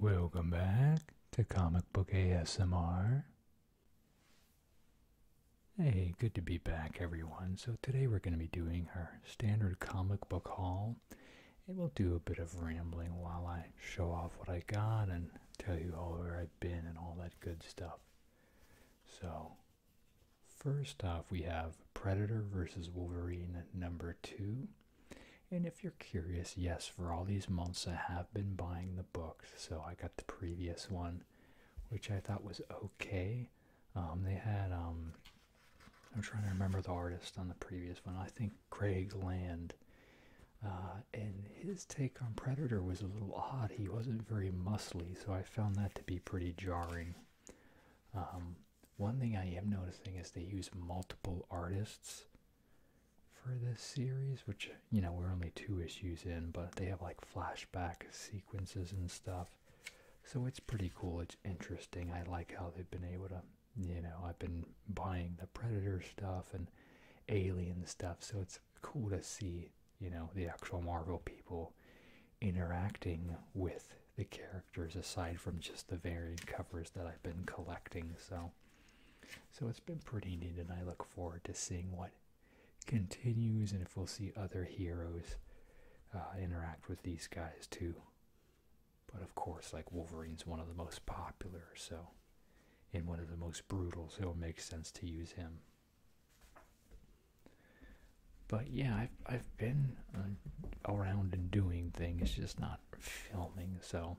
Welcome back to Comic Book ASMR. Hey, good to be back, everyone. So today we're going to be doing our standard comic book haul, and we'll do a bit of rambling while I show off what I got and tell you all where I've been and all that good stuff. So, first off, we have Predator vs. Wolverine #2. And if you're curious, yes, for all these months I have been buying the books. So I got the previous one, which I thought was okay. They had, I'm trying to remember the artist on the previous one. I think Craig Land. And his take on Predator was a little odd. He wasn't very muscly, so I found that to be pretty jarring. One thing I am noticing is they use multiple artists for this series, which, you know, we're only 2 issues in, but they have like flashback sequences and stuff. So it's pretty cool. It's interesting. I like how they've been able to, you know, I've been buying the Predator stuff and Alien stuff, so it's cool to see, you know, the actual Marvel people interacting with the characters aside from just the varied covers that I've been collecting. So it's been pretty neat, and I look forward to seeing what continues and if we'll see other heroes interact with these guys too. But of course, like, Wolverine's one of the most popular, so, and one of the most brutal, so it makes sense to use him. But yeah, I've been around and doing things, just not filming. So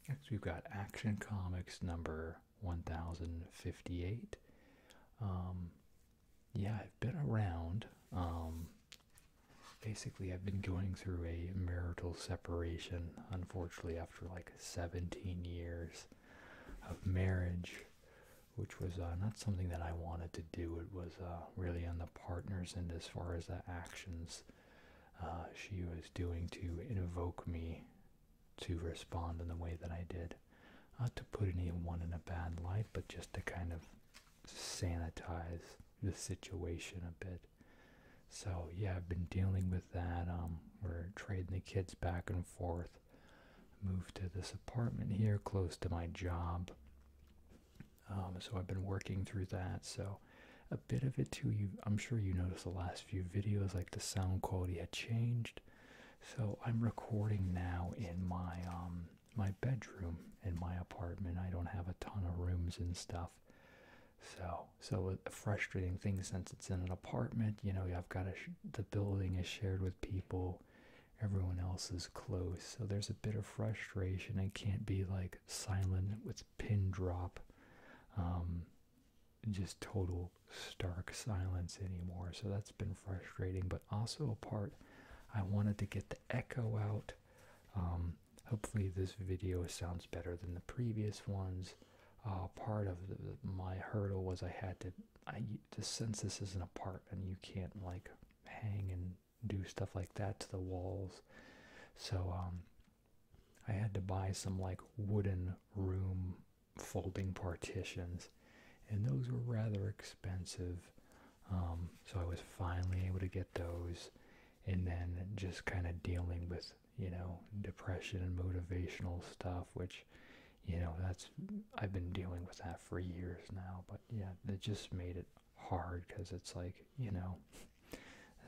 next we've got Action Comics number 1058. Yeah, I've been around. Basically, I've been going through a marital separation, unfortunately, after like 17 years of marriage, which was not something that I wanted to do. It was really on the partner's end as far as the actions she was doing to invoke me to respond in the way that I did. Not to put anyone in a bad light, but just to kind of sanitize the situation a bit. So yeah, I've been dealing with that. We're trading the kids back and forth. Moved to this apartment here close to my job. So I've been working through that. So a bit of it too, I'm sure you noticed the last few videos, like the sound quality had changed. So I'm recording now in my my bedroom in my apartment. I don't have a ton of rooms and stuff. So a frustrating thing, since it's in an apartment, you know, I've got the building is shared with people, everyone else is close, so there's a bit of frustration. It can't be like silent with pin drop, just total stark silence anymore. So that's been frustrating, but also a part I wanted to get the echo out. Hopefully this video sounds better than the previous ones. Part of my hurdle was since this is an apartment, you can't like hang and do stuff like that to the walls. So I had to buy some like wooden room folding partitions, and those were rather expensive. So I was finally able to get those, and then just kind of dealing with, you know, depression and motivational stuff, which, you know, I've been dealing with that for years now. But yeah, it just made it hard, because it's like, you know,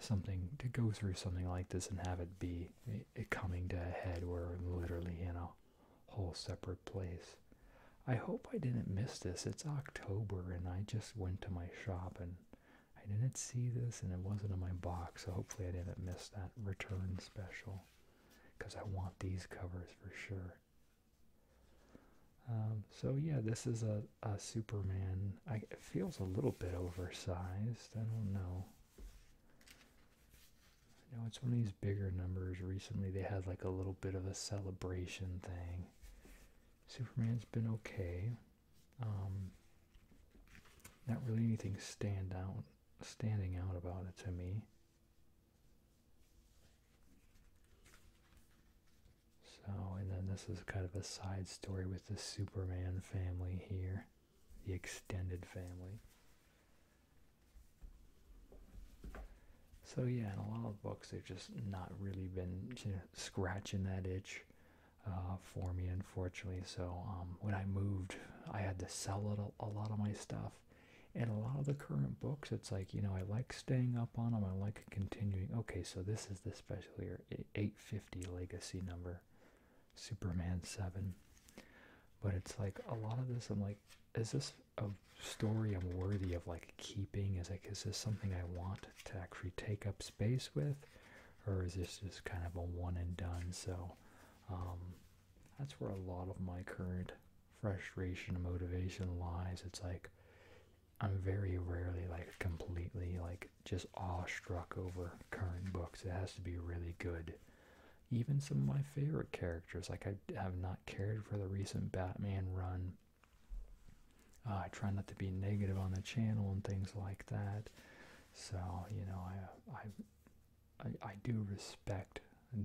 something to go through something like this and have it be it coming to a head where I'm literally in a whole separate place. I hope I didn't miss this. It's October and I just went to my shop and I didn't see this, and it wasn't in my box, so hopefully I didn't miss that return special, because I want these covers for sure. So yeah, this is a Superman. It feels a little bit oversized. I don't know. I know it's one of these bigger numbers. Recently they had like a little bit of a celebration thing. Superman's been okay. Not really anything standing out about it to me. And then this is kind of a side story with the Superman family here, the extended family. So yeah, in a lot of books they've just not really been, you know, scratching that itch. for me, unfortunately. So when I moved, I had to sell a lot of my stuff. And a lot of the current books, it's like, I like staying up on them. I like continuing. Okay, so this is the special here, 850 legacy number, Superman 7. But it's like a lot of this, I'm like, is this a story I'm worthy of like keeping? Is this something I want to actually take up space with? Or is this just kind of a one and done? So that's where a lot of my current frustration and motivation lies. It's like I'm very rarely like completely like just awestruck over current books. It has to be really good. Even some of my favorite characters, like I have not cared for the recent Batman run. I try not to be negative on the channel and things like that. So I do respect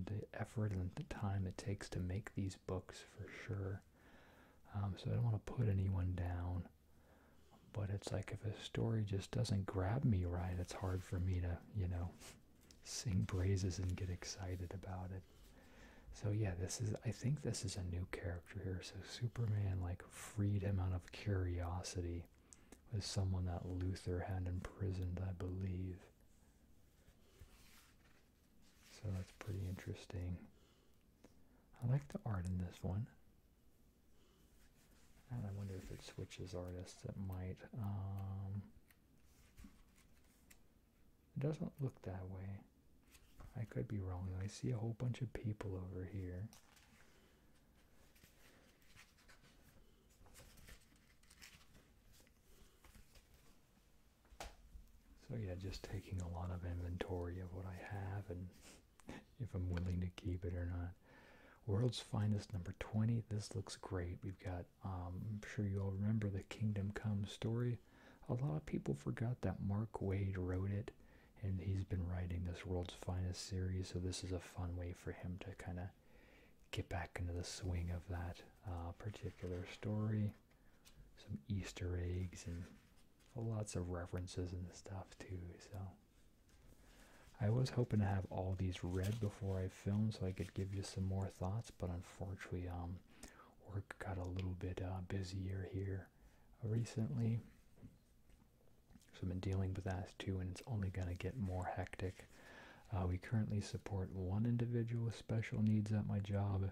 the effort and the time it takes to make these books for sure. So I don't want to put anyone down. But it's like if a story just doesn't grab me right, it's hard for me to, sing praises and get excited about it. So yeah, I think this is a new character here. So Superman like freed him out of curiosity with someone that Luthor had imprisoned, I believe. So that's pretty interesting. I like the art in this one. And I wonder if it switches artists. It might. It doesn't look that way. I could be wrong though. I see a whole bunch of people over here. So yeah, just taking a lot of inventory of what I have and if I'm willing to keep it or not. World's Finest number 20. This looks great. We've got, I'm sure you all remember the Kingdom Come story. A lot of people forgot that Mark Waid wrote it, and he's been writing this World's Finest series, so this is a fun way for him to kind of get back into the swing of that particular story. Some Easter eggs and lots of references and stuff too, so I was hoping to have all these read before I filmed so I could give you some more thoughts, but unfortunately work got a little bit busier here recently, so I've been dealing with that too, and it's only going to get more hectic. We currently support one individual with special needs at my job,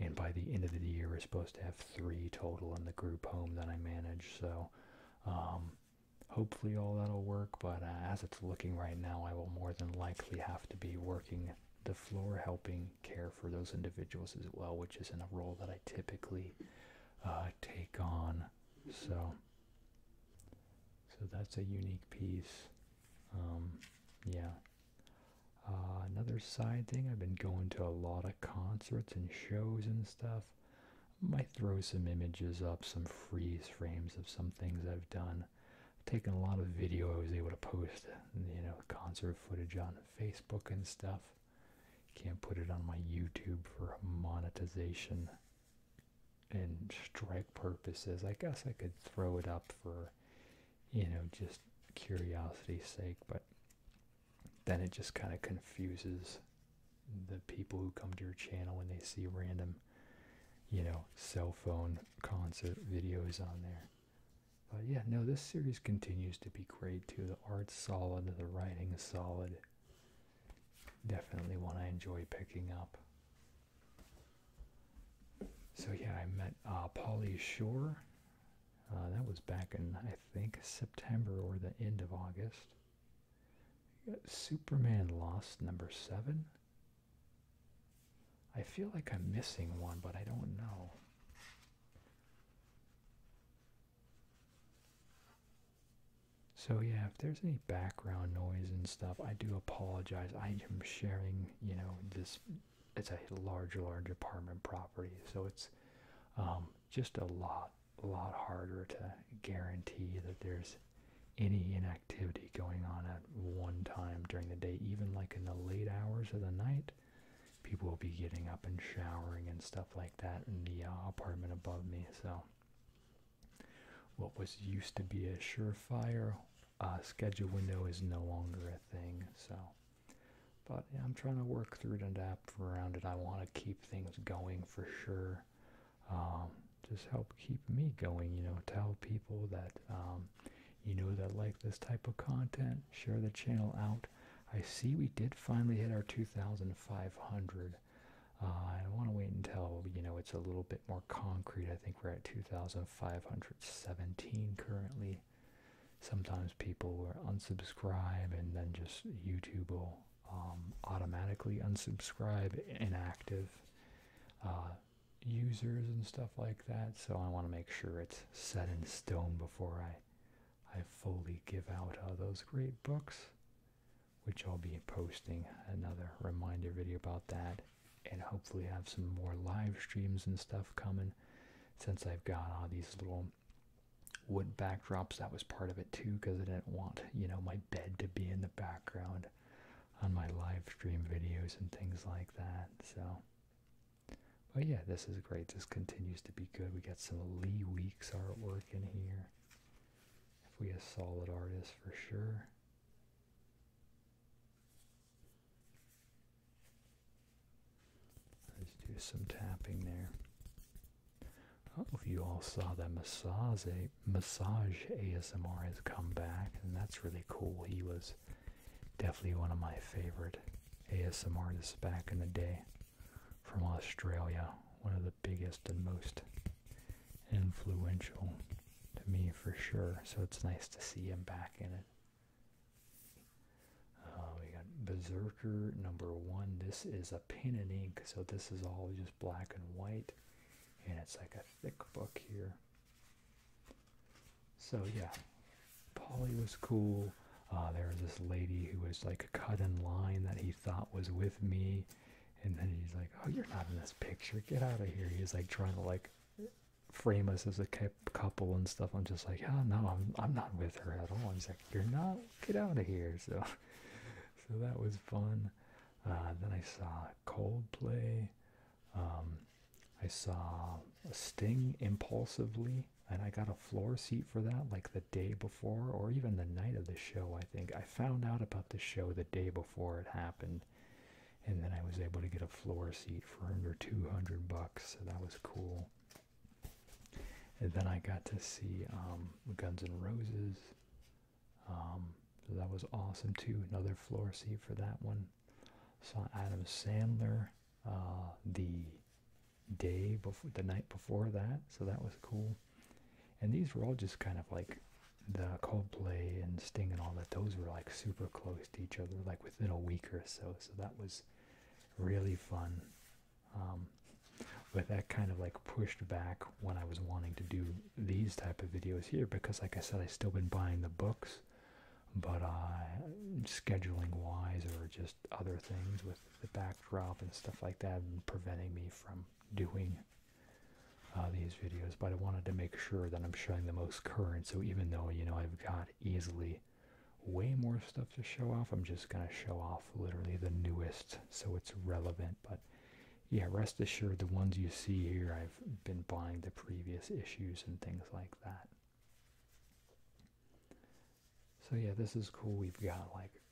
and by the end of the year we're supposed to have 3 total in the group home that I manage, so hopefully all that'll work, but as it's looking right now, I will more than likely have to be working the floor helping care for those individuals as well, which isn't a role that I typically take on. So that's a unique piece. Yeah. Another side thing, I've been going to a lot of concerts and shows and stuff. Might throw some images up, some freeze frames of some things I've done. Taken a lot of video. I was able to post, concert footage on Facebook and stuff. Can't put it on my YouTube for monetization and strike purposes. I guess I could throw it up for, just curiosity's sake, but then it just kind of confuses the people who come to your channel when they see random, cell phone concert videos on there. But yeah, no, this series continues to be great too. The art's solid, the writing is solid. Definitely one I enjoy picking up. So yeah, I met Pauly Shore. That was back in, I think, September or the end of August. Superman Lost number 7. I feel like I'm missing one, but I don't know. So yeah, if there's any background noise and stuff, I do apologize. I am sharing, this, it's a large apartment property, so it's just a lot harder to guarantee that there's any inactivity going on at one time during the day. Even like in the late hours of the night, people will be getting up and showering and stuff like that in the apartment above me. So what was used to be a surefire schedule window is no longer a thing. So But yeah, I'm trying to work through it and adapt around it. I want to keep things going for sure. Just help keep me going, tell people that, that like this type of content, share the channel out. I see we did finally hit our 2,500. I want to wait until, it's a little bit more concrete. I think we're at 2,517 currently. Sometimes people will unsubscribe and then just YouTube will automatically unsubscribe inactive users and stuff like that. So I want to make sure it's set in stone before I fully give out those great books, which I'll be posting another reminder video about that, and hopefully have some more live streams and stuff coming, since I've got all these little wood backdrops. That was part of it too, because I didn't want, my bed to be in the background on my live stream videos and things like that. So, but yeah, this is great. This continues to be good. We got some Lee Weeks artwork in here. If we a solid artist for sure. Let's do some tapping there. I don't know if you all saw that massage ASMR has come back, and that's really cool. He was definitely one of my favorite ASMR artists back in the day, from Australia. One of the biggest and most influential to me for sure. So it's nice to see him back in it. We got Berserker #1. This is a pen and ink, so this is all just black and white. And it's like a thick book here. So yeah, Polly was cool. There was this lady who was like cut in line that he thought was with me, and then he's like, "Oh, you're not in this picture. Get out of here." He's like trying to like frame us as a couple and stuff. I'm just like, "Oh no, I'm not with her at all." He's like, "You're not. Get out of here." So that was fun. Then I saw Coldplay. I saw Sting Impulsively, and I got a floor seat for that like the day before, or even the night of the show. I think I found out about the show the day before it happened, and then I was able to get a floor seat for under $200, so that was cool. And then I got to see Guns N' Roses, so that was awesome too. Another floor seat for that one. Saw Adam Sandler the night before that, so that was cool. And these were all just kind of like the Coldplay and Sting and all that. Those were like super close to each other, like within a week or so. So that was really fun. But that kind of like pushed back when I was wanting to do these type of videos here, because like I said, I still been buying the books, but scheduling wise or just other things with the backdrop and stuff like that preventing me from doing these videos. But I wanted to make sure that I'm showing the most current, so even though I've got easily way more stuff to show off, I'm just gonna show off literally the newest so it's relevant. But yeah, rest assured, the ones you see here, I've been buying the previous issues and things like that. So yeah, this is cool. We've got like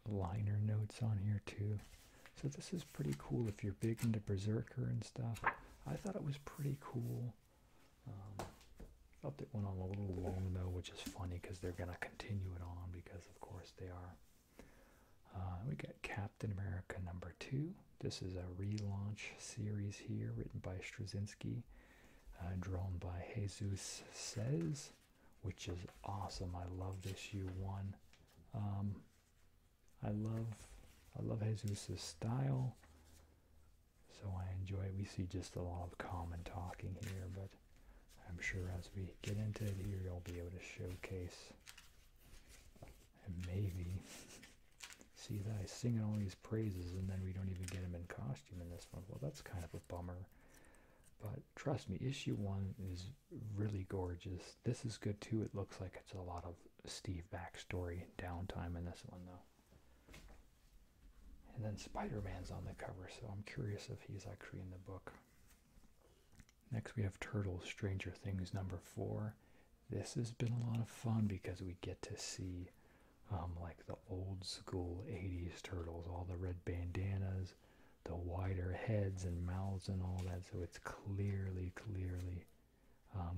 liner notes on here too. So this is pretty cool if you're big into Berserker and stuff. I thought it was pretty cool. Felt it went on a little long though, which is funny because they're going to continue it on, because of course they are. We got Captain America #2. This is a relaunch series here, written by Straczynski, drawn by Jesus Says, which is awesome. I loved issue 1. I love Jesus' style, so I enjoy it. We see just a lot of common talking here, but I'm sure as we get into it here, you'll be able to showcase and maybe see that I sing all these praises and then we don't even get him in costume in this one. Well, that's kind of a bummer. But trust me, issue 1 is really gorgeous. This is good too. It looks like it's a lot of Steve backstory downtime in this one though. And then Spider-Man's on the cover, so I'm curious if he's actually in the book. Next we have Turtles Stranger Things #4. This has been a lot of fun because we get to see like the old school 80s turtles, all the red bandanas, the wider heads and mouths and all that. So it's clearly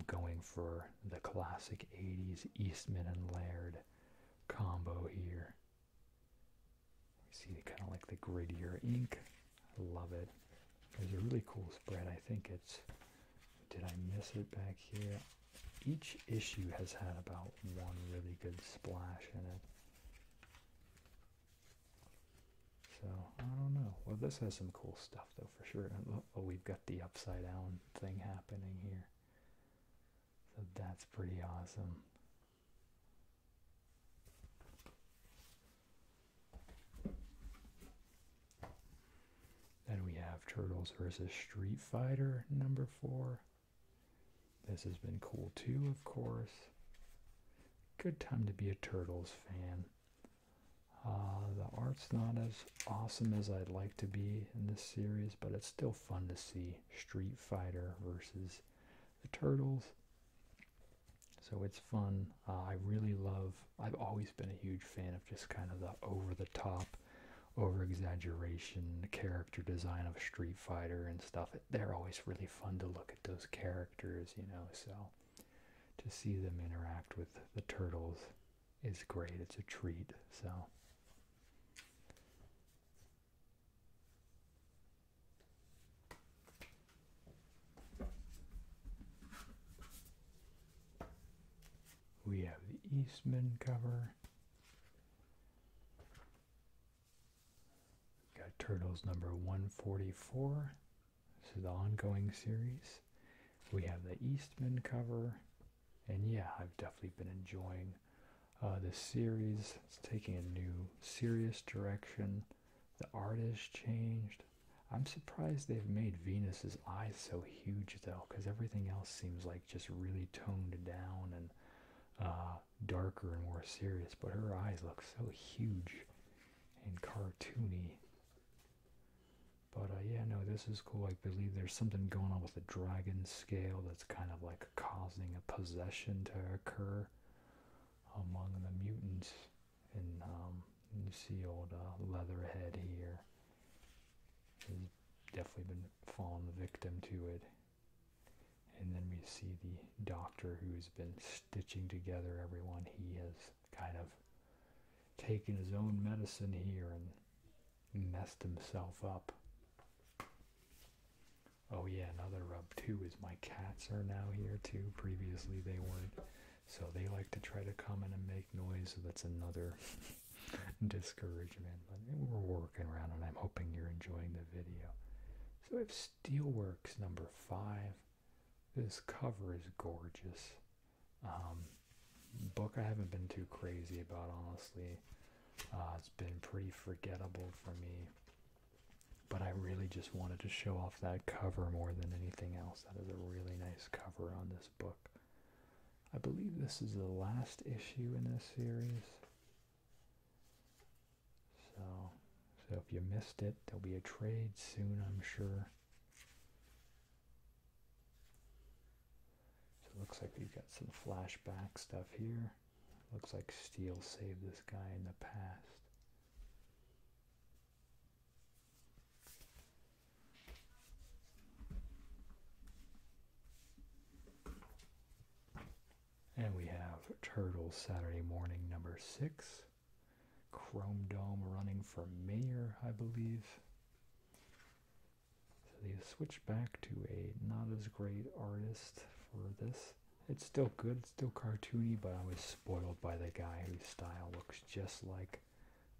going for the classic 80s Eastman and Laird combo here. You see kind of like the grittier ink. I love it. There's a really cool spread. I think it's, did I miss it back here? Each issue has had about one really good splash in it. So, I don't know. Well, this has some cool stuff, though, for sure. Oh, we've got the upside down thing happening here. So that's pretty awesome. Then we have Turtles versus Street Fighter #4. This has been cool too, of course. Good time to be a Turtles fan. The art's not as awesome as I'd like to be in this series, but it's still fun to see Street Fighter versus the Turtles. So it's fun. I really love, I've always been a huge fan of just kind of the over-the-top, over-exaggeration character design of Street Fighter and stuff. They're always really fun to look at those characters, you know, so to see them interact with the Turtles is great. It's a treat, so. We have the Eastman cover. Got Turtles number 144. This is the ongoing series. We have the Eastman cover. And yeah, I've definitely been enjoying this series. It's taking a new serious direction. The art has changed. I'm surprised they've made Venus's eyes so huge though, because everything else seems like just really toned down and darker and more serious, but her eyes look so huge and cartoony. But yeah, no, this is cool. I believe there's something going on with the dragon scale that's kind of like causing a possession to occur among the mutants. And you see old Leatherhead here has definitely been fallen victim to it. And then we see the doctor who's been stitching together everyone. He has kind of taken his own medicine here and messed himself up. Oh yeah, another rub too is my cats are now here too. Previously they weren't. So they like to try to come in and make noise, so that's another discouragement. But we're working around and I'm hoping you're enjoying the video. So we have Steelworks #5. This cover is gorgeous. Book I haven't been too crazy about, honestly. It's been pretty forgettable for me. But I really just wanted to show off that cover more than anything else. That is a really nice cover on this book. I believe this is the last issue in this series. So if you missed it, there'll be a trade soon, I'm sure. Looks like we've got some flashback stuff here. Looks like Steel saved this guy in the past. And we have Turtles Saturday Morning #6. Chrome Dome running for mayor, I believe. So they switched back to a not as great artist for this. It's still good, it's still cartoony, but I was spoiled by the guy whose style looks just like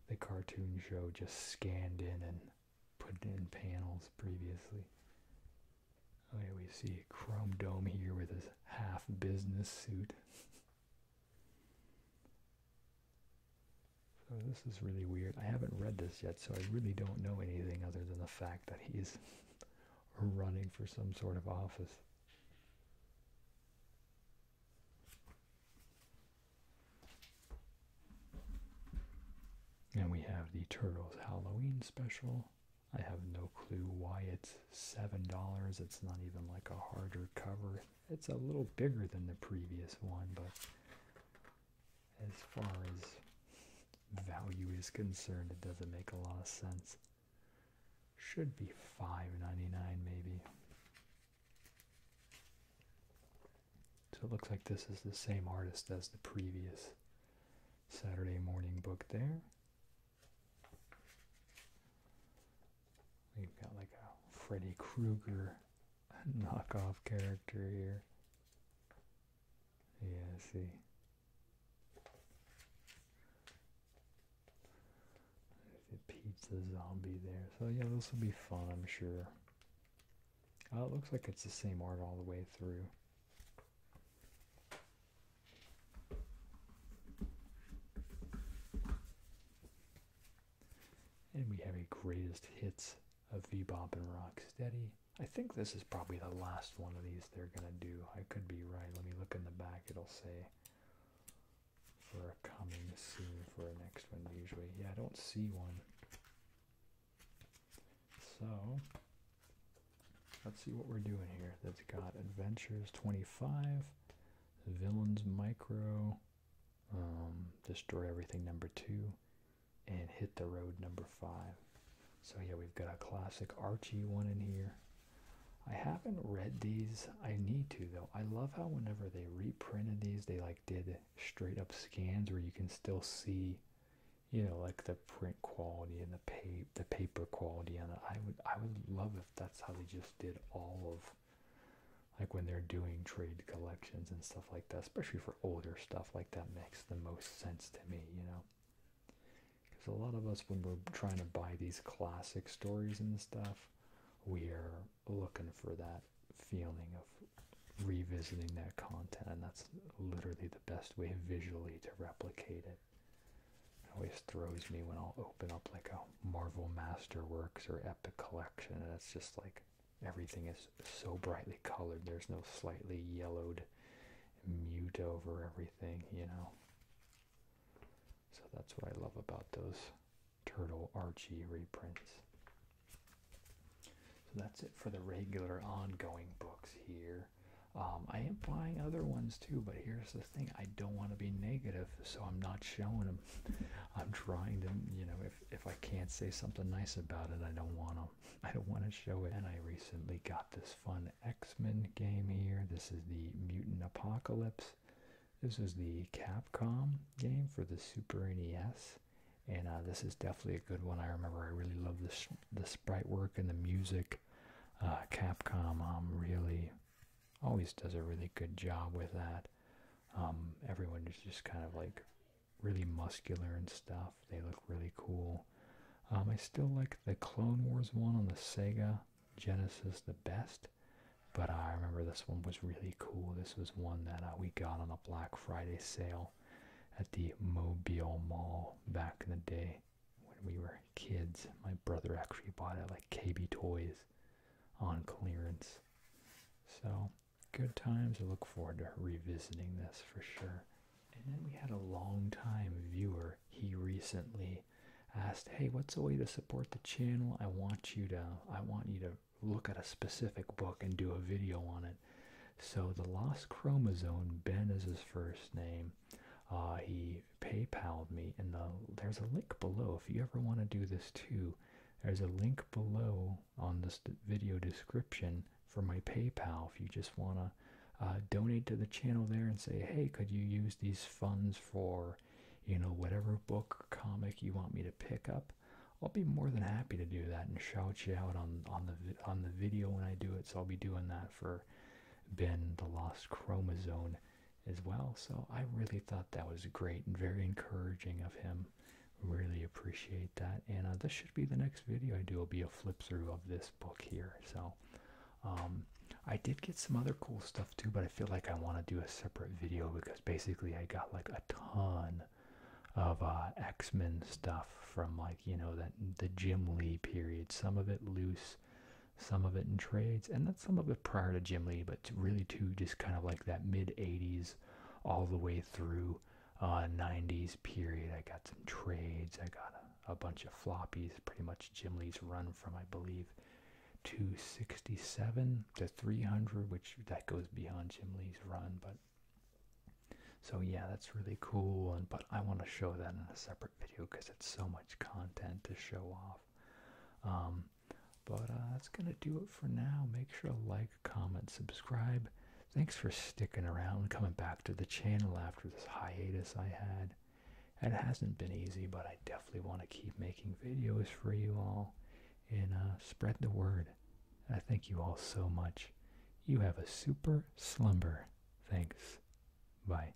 the cartoon show, just scanned in and put in panels previously. Oh yeah, we see Chrome Dome here with his half business suit. So this is really weird. I haven't read this yet, so I really don't know anything other than the fact that he's running for some sort of office. And we have the Turtles Halloween special. I have no clue why it's $7. It's not even like a harder cover. It's a little bigger than the previous one, but as far as value is concerned, it doesn't make a lot of sense. Should be $5.99 maybe. So it looks like this is the same artist as the previous Saturday morning book there. We've got like a Freddy Krueger knockoff character here. Yeah, see. The pizza zombie there. So yeah, this will be fun, I'm sure. It looks like it's the same art all the way through. And we have a greatest hits of Bebop and Rocksteady. I think this is probably the last one of these they're going to do. I could be right. Let me look in the back. It'll say for a coming soon for a next one usually. Yeah, I don't see one. So, let's see what we're doing here. That's got Adventures 25, Villains Micro, Destroy Everything number 2, and Hit the Road number 5. So yeah, we've got a classic Archie one in here. I haven't read these. I need to though. I love how whenever they reprinted these, they like did straight up scans where you can still see, you know, like the print quality and the paper quality. And I would love if that's how they just did all of, like when they're doing trade collections and stuff like that, especially for older stuff like that makes the most sense to me, you know. Because a lot of us, when we're trying to buy these classic stories and stuff, we are looking for that feeling of revisiting that content, and that's literally the best way visually to replicate it. It always throws me when I'll open up like a Marvel Masterworks or Epic Collection, and it's just like everything is so brightly colored. There's no slightly yellowed mute over everything, you know. So that's what I love about those Turtle Archie reprints. So that's it for the regular ongoing books here. I am buying other ones too, but here's the thing. I don't want to be negative, so I'm not showing them. I'm trying to, you know, if I can't say something nice about it, I don't want to show it. And I recently got this fun X-Men game here. This is the Mutant Apocalypse. This is the Capcom game for the Super NES. And this is definitely a good one. I remember I really love the sprite work and the music. Capcom really always does a really good job with that. Everyone is just kind of like really muscular and stuff. They look really cool. I still like the Clone Wars one on the Sega Genesis the best, but I remember this one was really cool. This was one that we got on a Black Friday sale at the Mobile Mall back in the day when we were kids. My brother actually bought it like KB Toys on clearance. So, good times. I look forward to revisiting this for sure. And then we had a long-time viewer. He recently asked, "Hey, what's a way to support the channel? I want you to look at a specific book and do a video on it." So the Lost Chromosome, Ben is his first name. He PayPal'd me, and there's a link below if you ever want to do this too. There's a link below on this video description for my PayPal if you just want to donate to the channel there and say, hey, could you use these funds for, you know, whatever book or comic you want me to pick up. I'll be more than happy to do that and shout you out on the video when I do it. So I'll be doing that for Ben, the Lost Chromosome as well. So I really thought that was great and very encouraging of him. Really appreciate that. And this should be the next video I do. Will be a flip through of this book here. So I did get some other cool stuff too, but I feel like I want to do a separate video because basically I got like a ton of X-Men stuff from, like, you know, the Jim Lee period. Some of it loose, some of it in trades, and then some of it prior to Jim Lee, but really too just kind of like that mid-80s all the way through 90s period. I got some trades. I got a bunch of floppies, pretty much Jim Lee's run from, I believe, 267 to 300, which that goes beyond Jim Lee's run. But So yeah, that's really cool, but I want to show that in a separate video because it's so much content to show off. But that's going to do it for now. Make sure to like, comment, subscribe. Thanks for sticking around and coming back to the channel after this hiatus I had. It hasn't been easy, but I definitely want to keep making videos for you all and spread the word. I thank you all so much. You have a super slumber. Thanks. Bye.